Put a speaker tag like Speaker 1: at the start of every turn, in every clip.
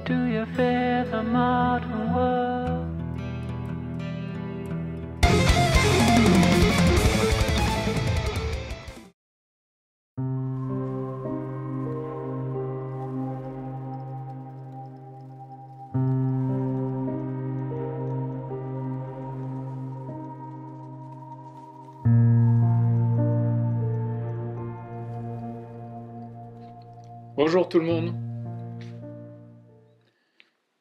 Speaker 1: do you fear the modern world?
Speaker 2: Bonjour tout le monde.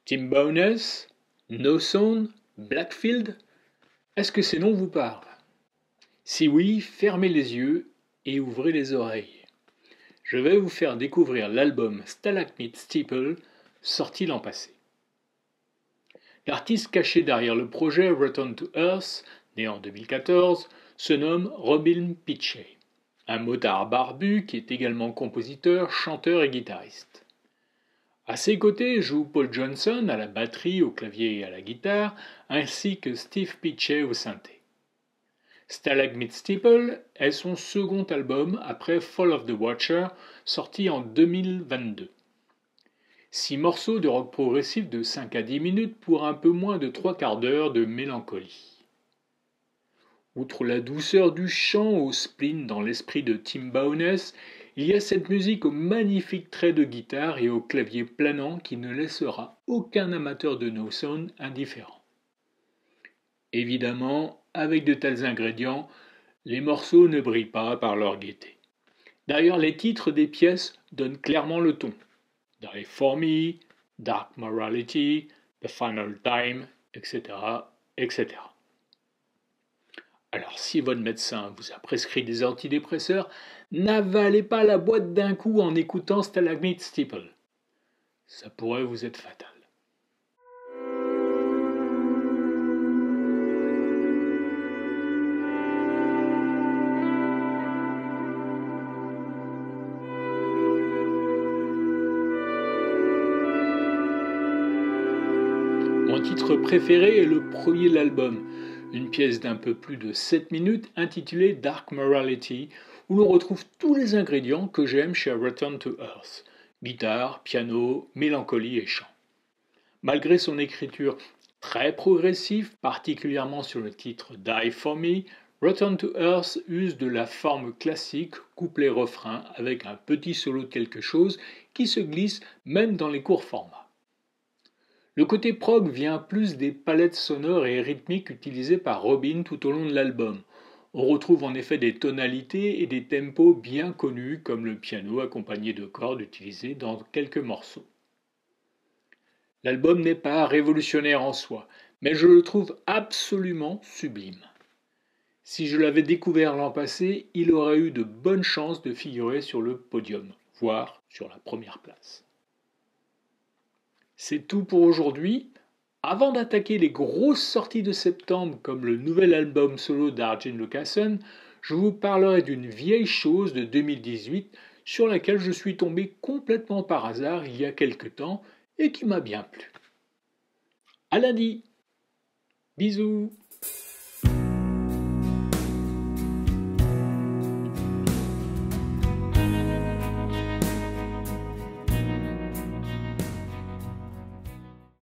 Speaker 2: Tim Bowness, No Sound, Blackfield, est-ce que ces noms vous parlent? Si oui, fermez les yeux et ouvrez les oreilles. Je vais vous faire découvrir l'album Stalagmite Steeple, sorti l'an passé. L'artiste caché derrière le projet Return to Earth, né en 2014, se nomme Robin Pitchey, un motard barbu qui est également compositeur, chanteur et guitariste. À ses côtés joue Paul Johnson à la batterie, au clavier et à la guitare, ainsi que Steve Pitchey au synthé. Stalagmite Steeple est son second album après Fall of the Watcher, sorti en 2022. 6 morceaux de rock progressif de 5 à 10 minutes pour un peu moins de 3/4 d'heure de mélancolie. Outre la douceur du chant au spleen dans l'esprit de Tim Bowness, il y a cette musique aux magnifiques traits de guitare et au clavier planant qui ne laissera aucun amateur de no sound indifférent. Évidemment, avec de tels ingrédients, les morceaux ne brillent pas par leur gaieté. D'ailleurs, les titres des pièces donnent clairement le ton. Die for Me, Dark Morality, The Final Time, etc., etc. Alors, si votre médecin vous a prescrit des antidépresseurs, n'avalez pas la boîte d'un coup en écoutant Stalagmite Steeple. Ça pourrait vous être fatal. Mon titre préféré est le premier de l'album, une pièce d'un peu plus de 7 minutes intitulée Dark Morality, où l'on retrouve tous les ingrédients que j'aime chez Return to Earth: guitare, piano, mélancolie et chant. Malgré son écriture très progressive, particulièrement sur le titre Die for Me, Return to Earth use de la forme classique couplet-refrain avec un petit solo de quelque chose qui se glisse même dans les courts formats. Le côté prog vient plus des palettes sonores et rythmiques utilisées par Robin tout au long de l'album. On retrouve en effet des tonalités et des tempos bien connus comme le piano accompagné de cordes utilisées dans quelques morceaux. L'album n'est pas révolutionnaire en soi, mais je le trouve absolument sublime. Si je l'avais découvert l'an passé, il aurait eu de bonnes chances de figurer sur le podium, voire sur la première place. C'est tout pour aujourd'hui. Avant d'attaquer les grosses sorties de septembre comme le nouvel album solo d'Arjen Lucassen, je vous parlerai d'une vieille chose de 2018 sur laquelle je suis tombé complètement par hasard il y a quelque temps et qui m'a bien plu. À lundi. Bisous.